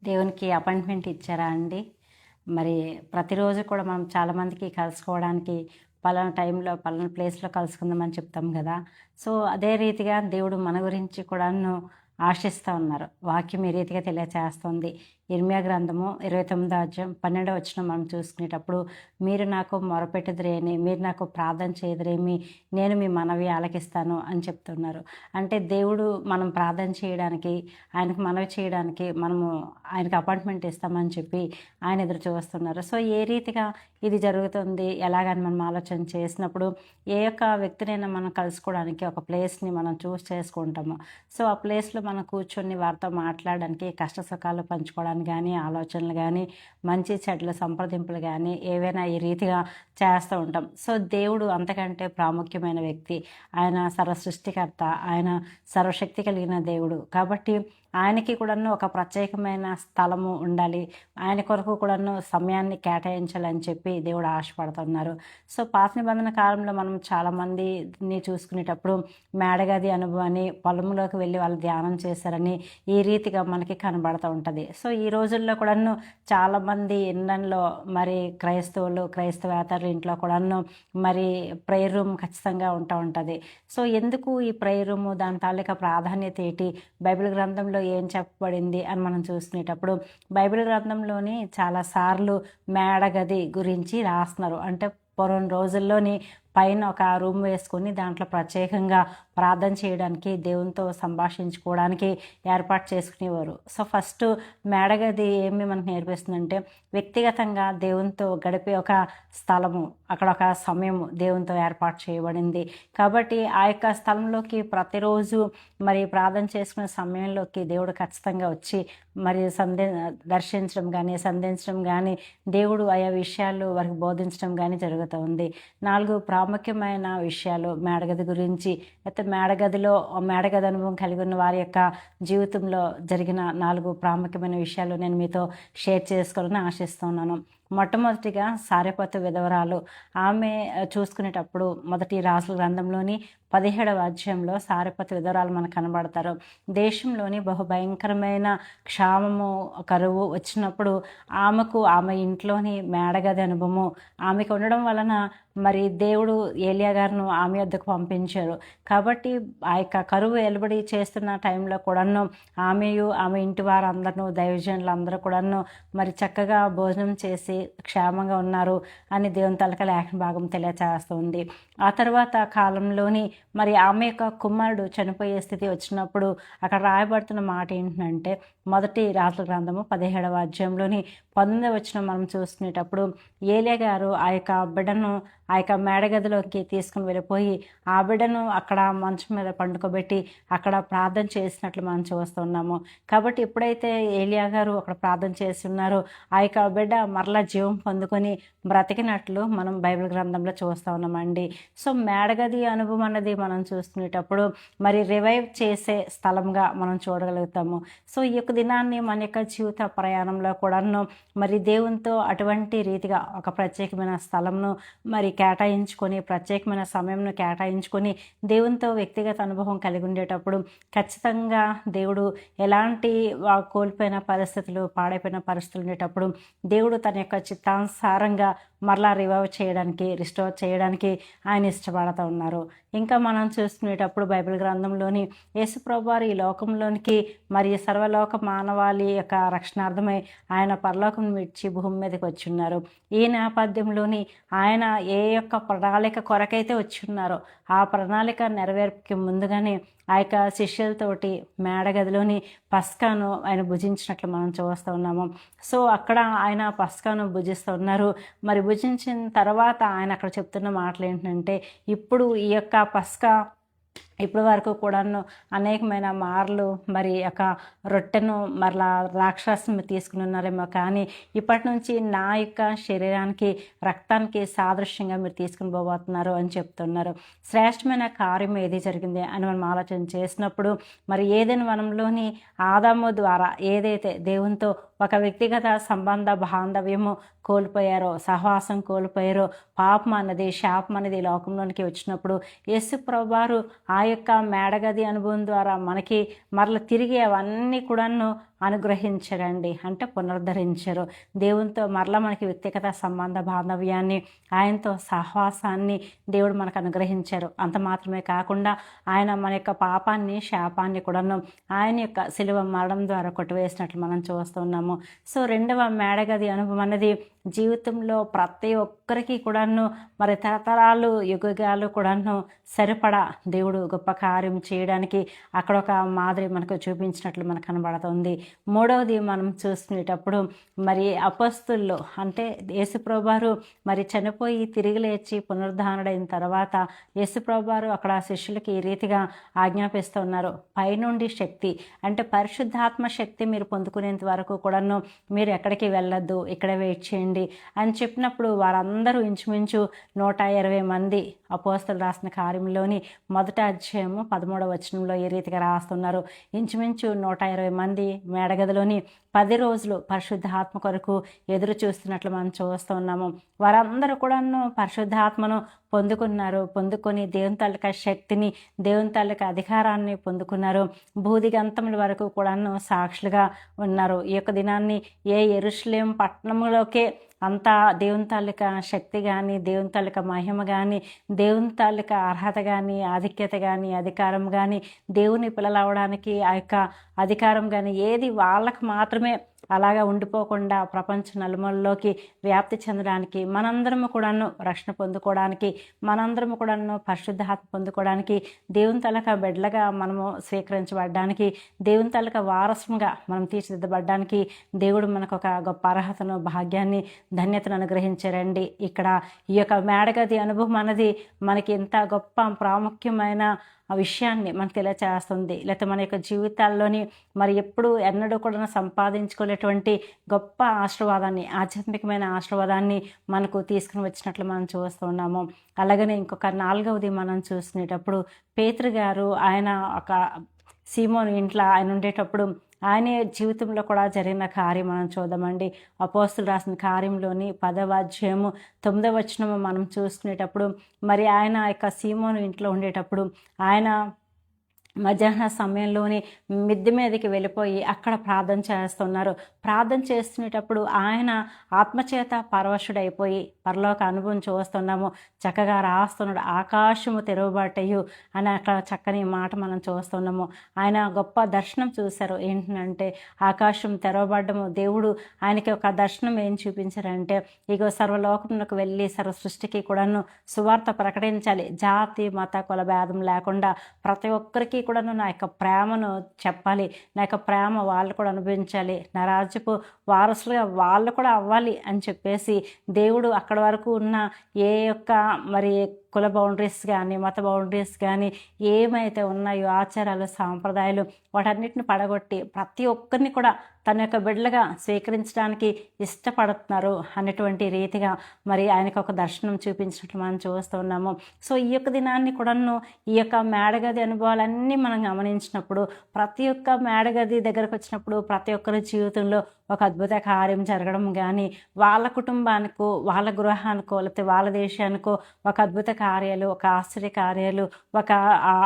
దేవునికి అపాయింట్మెంట్ ఇచ్చారా అండి? మరి ప్రతిరోజు కూడా మనం చాలామందికి కలుసుకోవడానికి పలానా టైంలో, పలానా ప్లేస్‌లో కలుసుకుందామని చెప్తాం గదా! సో, అదే రీతిగా దేవుడు మన గురించి కూడాను ఆశిస్తా ఉన్నారు. వాక్యం ఈ రీతిగా తెలియచేస్తుంది. ఇర్మియా గ్రంథము 29వ అధ్యాయం 12వ వచనం మనం చూసుకునేటప్పుడు, మీరు నాకు మొరపెట్టుదురేని, మీరు నాకు ప్రార్థన చేయుదురేమి, నేను మీ మనవి ఆలకిస్తాను అని చెప్తున్నారు. అంటే దేవుడు మనం ప్రార్థన చేయడానికి, ఆయనకు మనవి చేయడానికి మనము ఆయనకు అపాయింట్మెంట్ ఇస్తామని చెప్పి ఆయన ఎదురు చూస్తున్నారు. సో, ఏ రీతిగా ఇది జరుగుతుంది, ఎలాగని మనం ఆలోచన చేసినప్పుడు, ఏ యొక్క వ్యక్తినైనా మనం కలుసుకోవడానికి ఒక ప్లేస్‌ని మనం చూస్ చేసుకుంటాము. సో, ఆ ప్లేస్‌లో మనం కూర్చొని వారితో మాట్లాడడానికి, కష్ట సుఖాలు పంచుకోవడానికి గానీ, ఆలోచనలు గానీ, మంచి చెడ్ల సంప్రదింపులు గానీ, ఏవైనా ఈ రీతిగా చేస్తూ ఉంటాం. సో, దేవుడు అంతకంటే ప్రాముఖ్యమైన వ్యక్తి. ఆయన సర్వ సృష్టికర్త, ఆయన సర్వశక్తి కలిగిన దేవుడు. కాబట్టి ఆయనకి కూడాను ఒక ప్రత్యేకమైన స్థలము ఉండాలి. ఆయన కొరకు కూడాను సమయాన్ని కేటాయించాలని చెప్పి దేవుడు ఆశపడుతున్నారు. సో, పాత నిబంధన కాలంలో మనం చాలామందిని చూసుకునేటప్పుడు మేడగది అనుభవాన్ని, పొలంలోకి వెళ్ళి వాళ్ళు ధ్యానం చేశారని ఈ రీతిగా మనకి కనబడుతూ ఉంటది. సో, ఈ రోజుల్లో కూడాను చాలామంది ఇళ్ళల్లో మరి క్రైస్తవేతరుల ఇంట్లో కూడాను మరి ప్రేయర్ రూమ్ ఖచ్చితంగా ఉంటది. సో, ఎందుకు ఈ ప్రేయర్ రూము, దాని తాలూకా ప్రాధాన్యత ఏంటి? బైబిల్ గ్రంథంలో ఏం చెప్పబడింది అని మనం చూసుకునేటప్పుడు బైబిల్ గ్రంథంలోని చాలాసార్లు మేడగది గురించి రాస్తున్నారు. అంటే పూర్వం రోజుల్లోని పైన ఒక రూమ్ వేసుకొని దాంట్లో ప్రత్యేకంగా ప్రార్థన చేయడానికి, దేవునితో సంభాషించుకోవడానికి ఏర్పాటు చేసుకునేవారు. సో, ఫస్ట్ మేడగది ఏమి మనకు నేర్పిస్తుందంటే వ్యక్తిగతంగా దేవునితో గడిపే ఒక స్థలము, అక్కడ ఒక సమయము దేవునితో ఏర్పాటు చేయబడింది. కాబట్టి ఆ యొక్క స్థలంలోకి ప్రతిరోజు మరి ప్రార్థన చేసుకునే సమయంలోకి దేవుడు ఖచ్చితంగా వచ్చి మరి దర్శించడం కానీ, సంధించడం కానీ, దేవుడు ఆయా విషయాలు వారికి బోధించడం కానీ జరుగుతూ ఉంది. 4 ప్రాముఖ్యమైన విషయాలు మేడగది గురించి, అయితే మేడగది అనుభవం కలిగి ఉన్న వారి యొక్క జీవితంలో జరిగిన 4 ప్రాముఖ్యమైన విషయాలు నేను మీతో షేర్ చేసుకోవాలని ఆశిస్తున్నాను. మొట్టమొదటిగా సారెపతు విధవరాలు. ఆమె చూసుకునేటప్పుడు మొదటి రాజుల గ్రంథంలోని 17వ అధ్యాయంలో సారెపతు విధవరాలు మనకు కనబడతారు. దేశంలోని బహుభయంకరమైన క్షామము, కరువు వచ్చినప్పుడు ఆమె ఇంట్లోని మేడగది అనుభవము ఆమెకు ఉండడం వలన మరి దేవుడు ఏలియా గారిను ఆమె వద్దకు పంపించారు. కాబట్టి ఆ యొక్క కరువు ఎలుబడి చేస్తున్న టైంలో కూడాను ఆమె ఇంటి వారందరూ, దైవజనులందరూ కూడాను మరి చక్కగా భోజనం చేసి క్షేమంగా ఉన్నారు అని దేవుని తాలూకా లేఖన భాగం తెలియచేస్తుంది. ఆ తర్వాత కాలంలోని మరి ఆమె యొక్క కుమారుడు చనిపోయే స్థితి వచ్చినప్పుడు అక్కడ రాయబడుతున్న మాట ఏంటంటే, మొదటి రాజుల గ్రంథము 17వ అధ్యాయంలోని 19వ వచనం మనం చూసుకునేటప్పుడు ఏలియా గారు ఆ యొక్క బిడ్డను ఆ యొక్క మేడగదిలోకి తీసుకుని వెళ్ళిపోయి ఆ బిడ్డను అక్కడ మంచం మీద పండుకోబెట్టి అక్కడ ప్రార్థన చేసినట్లు మనం చూస్తున్నాము. కాబట్టి ఎప్పుడైతే ఏలియా గారు అక్కడ ప్రార్థన చేసి ఉన్నారో ఆ యొక్క బిడ్డ మరలా జీవం పొందుకొని బ్రతికినట్లు మనం బైబిల్ గ్రంథంలో చూస్తూ ఉన్నామండి. సో, మేడగది అనుభవం అన్నది మనం చూసుకునేటప్పుడు మరి రివైవ్ చేసే స్థలంగా మనం చూడగలుగుతాము. సో, ఈ యొక్క దినాన్ని మన యొక్క జీవిత ప్రయాణంలో కూడాను మరి దేవునితో అటువంటి రీతిగా ఒక ప్రత్యేకమైన స్థలంను మరి కేటాయించుకొని, ప్రత్యేకమైన సమయంను కేటాయించుకొని దేవునితో వ్యక్తిగత అనుభవం కలిగి ఉండేటప్పుడు ఖచ్చితంగా దేవుడు ఎలాంటి కోల్పోయిన పరిస్థితులు, పాడైపోయిన పరిస్థితులు ఉండేటప్పుడు దేవుడు తన యొక్క చిత్తానుసారంగా మరలా రివైవ్ చేయడానికి, రిస్టోర్ చేయడానికి ఆయన ఇష్టపడుతూ ఉన్నారు. ఇంకా మనం చూసుకునేటప్పుడు బైబిల్ గ్రంథంలోని యేసుప్రభువు వారు ఈ లోకంలోనికి మరి సర్వలోక మానవాళి యొక్క రక్షణార్థమై ఆయన పరలోకం విడిచి భూమి మీదకి వచ్చి ఉన్నారు. ఈ నేపథ్యంలోని ఆయన ఏ యొక్క ప్రణాళిక కొరకైతే వచ్చి ఉన్నారో ఆ ప్రణాళిక నెరవేర్పుకి ముందుగానే ఆ యొక్క శిష్యులతోటి మేడగదిలోని పస్కాను ఆయన భుజించినట్లు మనం చూస్తూ ఉన్నాము. సో, అక్కడ ఆయన పస్కాను భుజిస్తూ ఉన్నారు. మరి భుజించిన తర్వాత ఆయన అక్కడ చెప్తున్న మాటలు ఏంటంటే, ఇప్పుడు ఈ యొక్క పస్కా ఇప్పటి వరకు కూడాను అనేకమైన మార్లు మరి యొక్క రొట్టెను మరలా రాక్షసం తీసుకుని ఉన్నారేమో, కానీ ఇప్పటి నుంచి నా యొక్క శరీరానికి, రక్తానికి సాదృశ్యంగా మీరు తీసుకుని పోబోతున్నారు అని చెప్తున్నారు. శ్రేష్టమైన కార్యం ఏది జరిగింది అని మనం ఆలోచన చేసినప్పుడు మరి ఏదైనా వనంలోని ఆదాము ద్వారా ఏదైతే దేవునితో ఒక వ్యక్తిగత సంబంధ బాంధవ్యము కోల్పోయారో, సహవాసం కోల్పోయారో, పాపం అన్నది, శాపం అనేది లోకంలోనికి వచ్చినప్పుడు యేసు ప్రభువారు ఆ యొక్క మేడగది అనుభవం ద్వారా మనకి మరల తిరిగి అవన్నీ కూడాను అనుగ్రహించారండి. అంటే పునరుద్ధరించారు. దేవునితో మరలా మనకి వ్యక్తిగత సంబంధ బాంధవ్యాన్ని, ఆయనతో సహవాసాన్ని దేవుడు మనకు అనుగ్రహించారు. అంత మాత్రమే కాకుండా ఆయన మన యొక్క పాపాన్ని, శాపాన్ని కూడాను ఆయన యొక్క శిలువ మరణం ద్వారా కొట్టివేసినట్లు మనం చూస్తున్నాము. సో రెండవ మేడగది అనుభవం అనేది జీవితంలో ప్రతి ఒక్కరికి కూడాను మరి తరతరాలు యుగాలు కూడాను సరిపడా దేవుడు గొప్ప కార్యం చేయడానికి అక్కడ ఒక మాదిరి మనకు చూపించినట్లు మనకు కనబడుతుంది. మూడవది మనం చూసుకునేటప్పుడు మరి అపొస్తలులు అంటే యేసుప్రభువారు మరి చనిపోయి తిరిగి లేచి పునరుద్ధానుడైన తర్వాత యేసుప్రభువారు అక్కడ శిష్యులకి ఈ రీతిగా ఆజ్ఞాపిస్తున్నారు. పైనుండి శక్తి అంటే పరిశుద్ధాత్మ శక్తి మీరు పొందుకునేంత వరకు కూడాను మీరు ఎక్కడికి వెళ్ళొద్దు, ఇక్కడే వెయిట్ చేయండి అని చెప్పినప్పుడు వారందరూ ఇంచుమించు 120 మంది అపోస్తలు రాసిన కార్యంలోని 1వ అధ్యాయము 13వ వచనంలో ఈ రీతిగా రాస్తున్నారు. ఇంచుమించు 120 మంది మేడగదిలోని 10 రోజులు పరిశుద్ధాత్మ కొరకు ఎదురు చూస్తున్నట్లు మనం చూస్తూ ఉన్నాము. వారందరూ కూడాను పరిశుద్ధాత్మను పొందుకొని దేవుని తాలూకా శక్తిని, దేవుని తాలూకా అధికారాన్ని పొందుకున్నారు. భూదిగంతముల వరకు కూడాను సాక్షులుగా ఉన్నారు. ఈ యొక్క దినాన్ని యెరూషలేం పట్టణంలోకే అంతా దేవుని తాలూకా శక్తి కానీ, దేవుని తాలూకా మహిమ కానీ, దేవుని తాలూకా అర్హత కానీ, ఆధిక్యత కానీ, అధికారం కానీ, దేవుని పిల్లలవడానికి ఆ యొక్క అధికారం కానీ ఏది వాళ్ళకు మాత్రమే అలాగా ఉండిపోకుండా ప్రపంచ నలుమూలలోకి వ్యాప్తి చెందడానికి, మనందరము కూడాను రక్షణ పొందుకోవడానికి, మనందరము కూడాను పరిశుద్ధాత్మ పొందుకోవడానికి, దేవుని తాలూకా బిడ్డలుగా మనము స్వీకరించబడడానికి, దేవుని తాలూకా వారసుగా మనం తీర్చిదిద్దబడడానికి దేవుడు మనకు ఒక గొప్ప అర్హతను, భాగ్యాన్ని, ధన్యతను అనుగ్రహించారండి. ఇక్కడ ఈ యొక్క మేడగది అనుభవం అనేది మనకి ఎంత గొప్ప ప్రాముఖ్యమైన ఆ విషయాన్ని మనకు తెలియచేస్తుంది. లేకపోతే మన యొక్క జీవితాల్లోని మరి ఎప్పుడు ఎన్నడూ కూడా సంపాదించుకోలేటువంటి గొప్ప ఆశీర్వాదాన్ని, ఆధ్యాత్మికమైన ఆశీర్వాదాన్ని మనకు తీసుకుని వచ్చినట్లు మనం చూస్తూ ఉన్నాము. అలాగనే ఇంకొక 4వది మనం చూసుకునేటప్పుడు పేతురు గారు ఆయన ఒక సీమోను ఇంట్లో ఆయన ఉండేటప్పుడు ఆయన జీవితంలో కూడా జరిగిన కార్యం మనం చూద్దామండి. అపోస్తలులు రాసిన కార్యంలోని 10వ అధ్యాయము 9వ వచనము మనం చూసుకునేటప్పుడు మరి ఆయన యొక్క సీమోను ఇంట్లో ఉండేటప్పుడు ఆయన మధ్యాహ్న సమయంలోని మిద్దె మీదకి వెళ్ళిపోయి అక్కడ ప్రార్థన చేస్తున్నారు. ప్రార్థన చేస్తునేటప్పుడు ఆయన ఆత్మచేత పరవశుడైపోయి పరలోక అనుభవం చూస్తున్నాము. చక్కగా రాస్తున్నాడు, ఆకాశము తెరవబట్టయు అని అక్కడ చక్కని మాట మనం చూస్తున్నాము. ఆయన గొప్ప దర్శనం చూశారు. ఏంటంటే ఆకాశం తెరవబడ్డము. దేవుడు ఆయనకి ఒక దర్శనం ఏం చూపించారంటే, ఇగో సర్వలోకమునకు వెళ్ళి సర్వ సృష్టికి కూడాను సువార్త ప్రకటించాలి. జాతి మత కుల భేదం లేకుండా ప్రతి ఒక్కరికి కూడాను నా యొక్క ప్రేమను చెప్పాలి, నా యొక్క ప్రేమ వాళ్ళు కూడా అనుభవించాలి, నా రాజ్యపు వారసులుగా వాళ్ళు కూడా అవ్వాలి అని చెప్పేసి దేవుడు అక్కడ వరకు ఉన్న ఏ యొక్క మరి కుల బౌండరీస్ కానీ, మత బౌండరీస్ కానీ ఏమైతే ఉన్నాయో ఆచారాలు, సాంప్రదాయాలు వాటన్నిటిని పడగొట్టి ప్రతి ఒక్కరిని కూడా తన యొక్క బిడ్డలుగా స్వీకరించడానికి ఇష్టపడుతున్నారు అనేటువంటి రీతిగా మరి ఆయనకు ఒక దర్శనం చూపించినట్లు మనం చూస్తున్నాము. సో ఈ యొక్క దినాన్ని కూడాను ఈ యొక్క మేడగది అనుభవాలన్నీ మనం గమనించినప్పుడు, ప్రతి ఒక్క మేడగది దగ్గరకు వచ్చినప్పుడు ప్రతి ఒక్కరి జీవితంలో ఒక అద్భుత కార్యం జరగడం కానీ, వాళ్ళ కుటుంబానికో, వాళ్ళ గృహానికో, లేకపోతే వాళ్ళ దేశానికో ఒక అద్భుత కార్యాలు, ఒక ఆశ్చర్య కార్యాలు, ఒక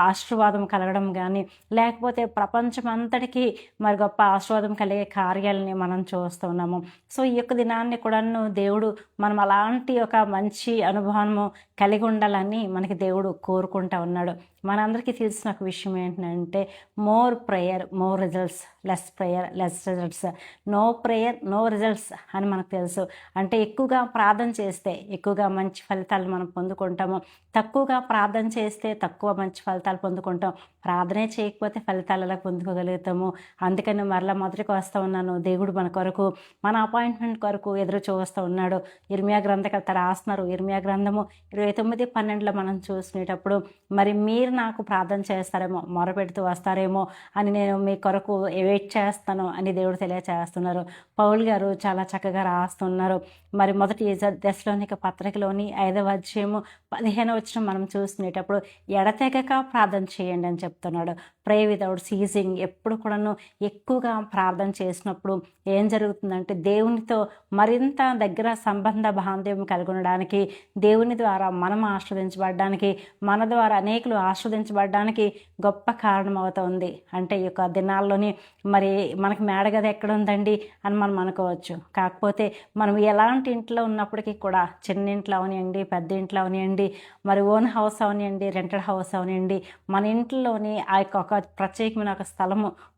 ఆశీర్వాదం కలగడం కానీ, లేకపోతే ప్రపంచం అంతటికీ మరి గొప్ప ఆశీర్వాదం కలిగే కార్యాలని మనం చూస్తున్నాము. సో ఈ యొక్క దినాన్ని కూడాను దేవుడు మనం అలాంటి ఒక మంచి అనుభవము కలిగి ఉండాలని మనకి దేవుడు కోరుకుంటూ ఉన్నాడు. మనందరికీ తెలిసిన ఒక విషయం ఏంటంటే, more prayer more results, less prayer less results, no prayer no results అని మనకు తెలుసు. అంటే ఎక్కువగా ప్రార్థన చేస్తే ఎక్కువగా మంచి ఫలితాలు మనం పొందుకుంటాము, తక్కువగా ప్రార్థన చేస్తే తక్కువ మంచి ఫలితాలు పొందుకుంటాం. ప్రార్థనే చేయకపోతే ఫలితాలు ఎలా పొందుకోగలుగుతాము? అందుకని మరలా మొదటికి వస్తూ ఉన్నాను. దేవుడు మన కొరకు, మన అపాయింట్మెంట్ కొరకు ఎదురు చూస్తూ ఉన్నాడు. ఇర్మియా గ్రంథకర్త రాస్తున్నారు. ఇర్మియా గ్రంథము 29:12 మనం చూసుకునేటప్పుడు, మరి మీరు నాకు ప్రార్థన చేస్తారేమో, మొరపెడుతూ వస్తారేమో అని నేను మీ కొరకు వెయిట్ చేస్తాను అని దేవుడు తెలియచేస్తున్నారు. పౌలు గారు చాలా చక్కగా రాస్తున్నారు. మరి మొదటి దశలోనిక పత్రికలోని 5వ అధ్యాయము 15వ వచనం మనం చూసుకునేటప్పుడు, ఎడతెగక ప్రార్థన చేయండి అని చెప్తున్నారు. చెప్తున్నాడు. ప్రే వితౌట్ సీజింగ్. ఎప్పుడు కూడాను ఎక్కువగా ప్రార్థన చేసినప్పుడు ఏం జరుగుతుందంటే దేవునితో మరింత దగ్గర సంబంధ బాంధవ్యం కలిగి ఉండడానికి, దేవుని ద్వారా మనం ఆస్వాదించబడడానికి, మన ద్వారా అనేకులు ఆస్వాదించబడడానికి గొప్ప కారణం అవుతుంది. అంటే ఈ యొక్క దినాల్లోని మరి మనకి మేడగది ఎక్కడ ఉందండి అని మనం అనుకోవచ్చు. కాకపోతే మనం ఎలాంటి ఇంట్లో ఉన్నప్పటికీ కూడా, చిన్న ఇంట్లో అవనివ్వండి, పెద్ద ఇంట్లో అవనివ్వండి, మరి ఓన్ హౌస్ అవనివ్వండి, రెంటెడ్ హౌస్ అవనివ్వండి, మన ఇంట్లోని ఆ యొక్క ఒక ప్రత్యేకమైన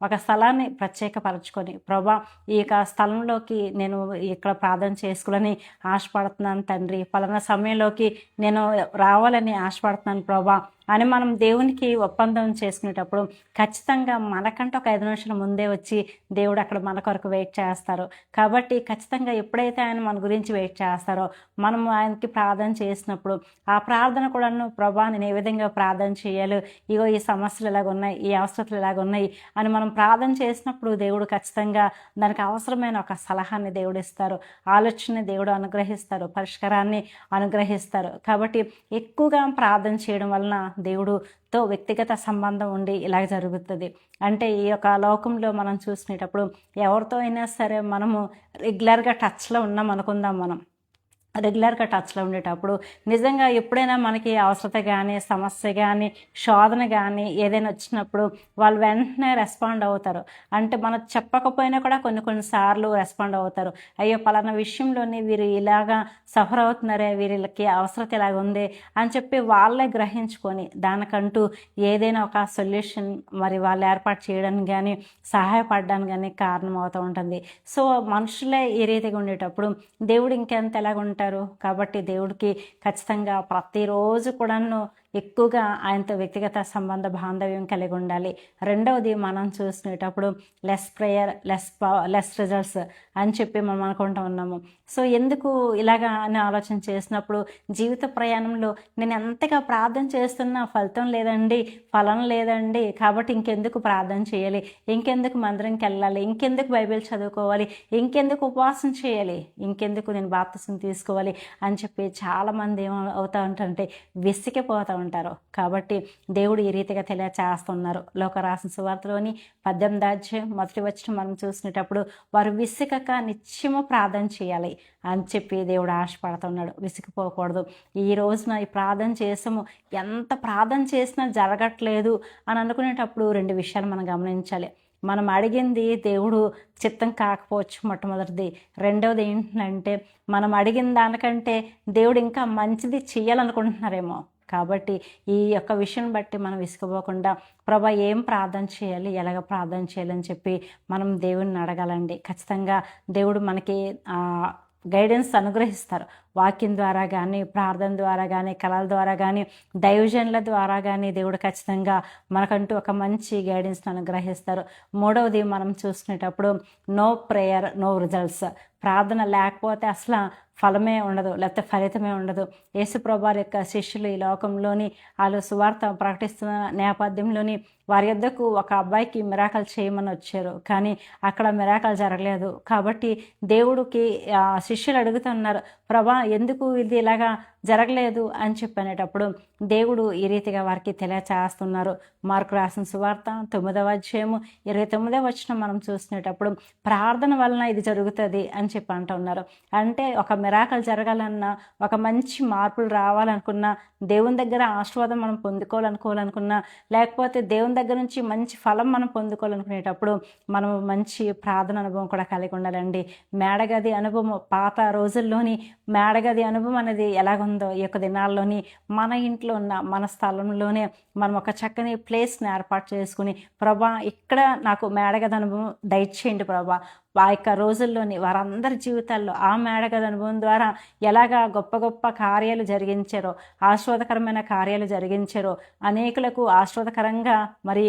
ఒక స్థలాన్ని ప్రత్యేకపరచుకొని, ప్రభా ఈ యొక్క స్థలంలోకి నేను ఇక్కడ ప్రార్థన చేసుకోవాలని ఆశపడుతున్నాను తండ్రి, పలానా సమయంలోకి నేను రావాలని ఆశపడుతున్నాను ప్రభా అని మనం దేవునికి ఒప్పందం చేసుకునేటప్పుడు ఖచ్చితంగా మనకంటే ఒక 5 నిమిషాల ముందే వచ్చి దేవుడు అక్కడ మన కొరకు వెయిట్ చేస్తారు. కాబట్టి ఖచ్చితంగా ఎప్పుడైతే ఆయన మన గురించి వెయిట్ చేస్తారో, మనం ఆయనకి ప్రార్థన చేసినప్పుడు ఆ ప్రార్థన కూడాను, ప్రభా నేను ఏ విధంగా ప్రార్థన చేయాలి, ఇగో ఈ సమస్యలు ఇలాగ ఉన్నాయి, ఈ అవసరతలు ఇలాగ ఉన్నాయి అని మనం ప్రార్థన చేసినప్పుడు దేవుడు ఖచ్చితంగా దానికి అవసరమైన ఒక సలహాన్ని దేవుడు ఇస్తారు, ఆలోచనని దేవుడు అనుగ్రహిస్తారు, పరిష్కారాన్ని అనుగ్రహిస్తారు. కాబట్టి ఎక్కువగా ప్రార్థన చేయడం వలన దేవుడుతో వ్యక్తిగత సంబంధం ఉండి ఇలాగ జరుగుతుంది. అంటే ఈ యొక్క లోకంలో మనం చూసినప్పుడు ఎవరితో అయినా సరే మనము రెగ్యులర్గా టచ్లో ఉన్నాం అనుకుందాం. మనం రెగ్యులర్గా టచ్లో ఉండేటప్పుడు నిజంగా ఎప్పుడైనా మనకి అవసరత కానీ, సమస్య కానీ, శోధన కానీ ఏదైనా వచ్చినప్పుడు వాళ్ళు వెంటనే రెస్పాండ్ అవుతారు. అంటే మనం చెప్పకపోయినా కూడా కొన్నిసార్లు రెస్పాండ్ అవుతారు. అయ్యో పలానా విషయంలోని వీరు ఇలాగా సఫర్ అవుతున్నారే, వీరికి అవసరత ఇలాగ ఉంది అని చెప్పి వాళ్ళే గ్రహించుకొని దానికంటూ ఏదైనా ఒక సొల్యూషన్ మరి వాళ్ళు ఏర్పాటు చేయడానికి కానీ, సహాయపడడానికి కానీ కారణం అవుతూ ఉంటుంది. సో మనుషులే ఈ రీతిగా ఉండేటప్పుడు దేవుడు ఇంకెంత ఎలాగ ఉంటారు. కాబట్టి దేవుడికి ఖచ్చితంగా ప్రతిరోజు కూడాను ఎక్కువగా ఆయనతో వ్యక్తిగత సంబంధ బాంధవ్యం కలిగి ఉండాలి. రెండవది మనం చూసుకునేటప్పుడు లెస్ ప్రేయర్ లెస్ రిజల్ట్స్ అని చెప్పి మనం అనుకుంటూ ఉన్నాము. సో ఎందుకు ఇలాగా అని ఆలోచన చేసినప్పుడు జీవిత ప్రయాణంలో నేను ఎంతగా ప్రార్థన చేస్తున్నా ఫలితం లేదండి, ఫలం లేదండి, కాబట్టి ఇంకెందుకు ప్రార్థన చేయాలి, ఇంకెందుకు మందిరంకి వెళ్ళాలి, ఇంకెందుకు బైబిల్ చదువుకోవాలి, ఇంకెందుకు ఉపవాసం చేయాలి, ఇంకెందుకు నేను బాప్తిసం తీసుకోవాలి అని చెప్పి చాలామంది ఏమవుతూ ఉంటారంటే విసిగిపోతూ ఉంటారు. కాబట్టి దేవుడు ఈ రీతిగా తెలియచేస్తున్నారు. లోకరాసిన సువార్తలోని 18వ అధ్యాయం 1వ వచనం మనం చూసినప్పుడు వారు విసిగక నిత్యము ప్రార్థన చేయాలి అని చెప్పి దేవుడు ఆశపడుతున్నాడు. విసిగిపోకూడదు. ఈ రోజున ఈ ప్రార్థన చేసాము, ఎంత ప్రార్థన చేసినా జరగట్లేదు అని అనుకునేటప్పుడు 2 విషయాలు మనం గమనించాలి. మనం అడిగింది దేవుడు చిత్తం కాకపోవచ్చు మొట్టమొదటిది. రెండవది ఏంటంటే మనం అడిగిన దానికంటే దేవుడు ఇంకా మంచిది చేయాలనుకుంటున్నారేమో. కాబట్టి ఈ యొక్క విషయం బట్టి మనం విసుకుపోకుండా ప్రభా ఏం ప్రార్థన చేయాలి, ఎలాగ ప్రార్థన చేయాలని చెప్పి మనం దేవుడిని అడగాలండి. ఖచ్చితంగా దేవుడు మనకి గైడెన్స్ అనుగ్రహిస్తారు. వాక్యం ద్వారా కానీ, ప్రార్థన ద్వారా కానీ, కళల ద్వారా కానీ, దైవజనుల ద్వారా కానీ దేవుడు ఖచ్చితంగా మనకంటూ ఒక మంచి గైడెన్స్ని అనుగ్రహిస్తారు. మూడవది మనం చూసుకునేటప్పుడు నో ప్రేయర్ నో రిజల్ట్స్. ప్రార్థన లేకపోతే అసలు ఫలమే ఉండదు, లేకపోతే ఫలితమే ఉండదు. యేసుప్రభువారి యొక్క శిష్యులు ఈ లోకంలోని వాళ్ళు సువార్త ప్రకటిస్తున్న నేపథ్యంలోని వారి యొద్దకు ఒక అబ్బాయికి మిరాకల్ చేయమని వచ్చారు, కానీ అక్కడ మిరాకల్ జరగలేదు. కాబట్టి దేవుడికి శిష్యులు అడుగుతున్నారు, ప్రభా ఎందుకు ఇది ఇలాగా జరగలేదు అని చెప్పనేటప్పుడు దేవుడు ఈ రీతిగా వారికి తెలియచేస్తున్నారు. మార్కు రాసిన సువార్త 9వ అధ్యాయము 29వ వచనం మనం చూసినప్పుడు ప్రార్థన వలన ఇది జరుగుతుంది అని చెప్పి అంటున్నారు. అంటే ఒక మిరాకల్ జరగాలన్నా, ఒక మంచి మార్పులు రావాలనుకున్నా, దేవుని దగ్గర ఆశీర్వాదం మనం పొందుకోవాలనుకోవాలనుకున్నా, లేకపోతే దేవుని దగ్గర నుంచి మంచి ఫలం మనం పొందుకోవాలనుకునేటప్పుడు మనం మంచి ప్రార్థన అనుభవం కూడా కలిగి ఉండాలండి. మేడగది అనుభవం పాత రోజుల్లోని మేడగది అనుభవం అనేది ఎలాగుందో ఈ యొక్క దినాల్లోని మన ఇంట్లో ఉన్న మన స్థలంలోనే మనం ఒక చక్కని ప్లేస్ని ఏర్పాటు చేసుకుని ప్రభా ఇక్కడ నాకు మేడగది అనుభవం దయచేయండి ప్రభా. ఆ యొక్క రోజుల్లోని వారందరి జీవితాల్లో ఆ మేడగది అనుభవం ద్వారా ఎలాగా గొప్ప గొప్ప కార్యాలు జరిగించారో, ఆశీర్వాదకరమైన కార్యాలు జరిగించారో, అనేకులకు ఆశీర్వాదకరంగా మరి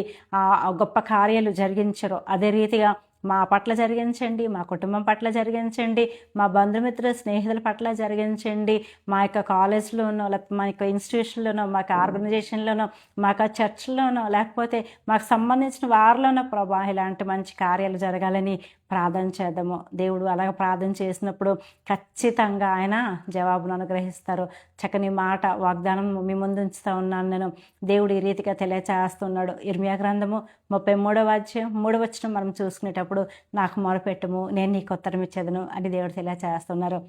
గొప్ప కార్యాలు జరిగించారో, అదే రీతిగా మా పట్ల జరిగించండి, మా కుటుంబం పట్ల జరిగించండి, మా బంధుమిత్రుల స్నేహితుల పట్ల జరిగించండి, మా యొక్క కాలేజ్లోనో లేకపోతే మా యొక్క ఇన్స్టిట్యూషన్లోనో మా యొక్క ఆర్గనైజేషన్లోనో మా యొక్క చర్చ్లోనో లేకపోతే మాకు సంబంధించిన వారిలోనో ప్రభా ఇలాంటి మంచి కార్యాలు జరగాలని ప్రార్థన చేద్దాము. దేవుడు అలాగ ప్రార్థన చేసినప్పుడు ఖచ్చితంగా ఆయన జవాబును అనుగ్రహిస్తారు. చక్కని మాట వాగ్దానం మీ ముందు ఉంచుతూ ఉన్నాను నేను. దేవుడు ఈ రీతిగా తెలియచేస్తున్నాడు. ఇర్మియా గ్రంథము 33వ అధ్యాయం 3వ వచనం మనం చూసుకునేటప్పుడు, నాకు మొరపెట్టుము నేను నీకు ఉత్తరం ఇచ్చేదను అని దేవుడు తెలియచేస్తున్నారు.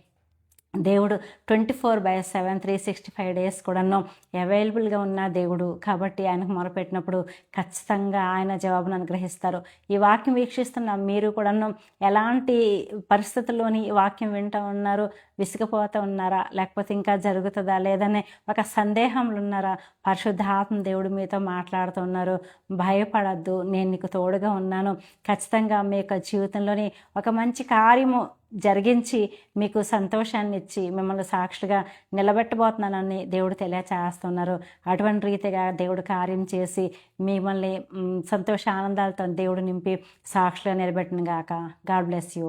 దేవుడు 24/7 365 డేస్ కూడాను అవైలబుల్గా ఉన్న దేవుడు కాబట్టి ఆయనకు మొరపెట్టినప్పుడు ఖచ్చితంగా ఆయన జవాబును అనుగ్రహిస్తారు. ఈ వాక్యం వీక్షిస్తున్న మీరు కూడాను ఎలాంటి పరిస్థితుల్లోని ఈ వాక్యం వింటూ ఉన్నారు? విసిగిపోతూ ఉన్నారా? లేకపోతే ఇంకా జరుగుతుందా లేదనే ఒక సందేహంలో ఉన్నారా? పరిశుద్ధాత్మ దేవుడు మీతో మాట్లాడుతున్నారు. భయపడద్దు, నేను నీకు తోడుగా ఉన్నాను. ఖచ్చితంగా మీ యొక్క జీవితంలోని ఒక మంచి కార్యము జరిగించి మీకు సంతోషాన్ని ఇచ్చి మిమ్మల్ని సాక్షిగా నిలబెట్టబోతున్నానని దేవుడు తెలియచేస్తున్నారు. అటువంటి రీతిగా దేవుడు కార్యం చేసి మిమ్మల్ని సంతోష ఆనందాలతో దేవుడు నింపి సాక్షిగా నిలబెట్టిన గాక. God bless you.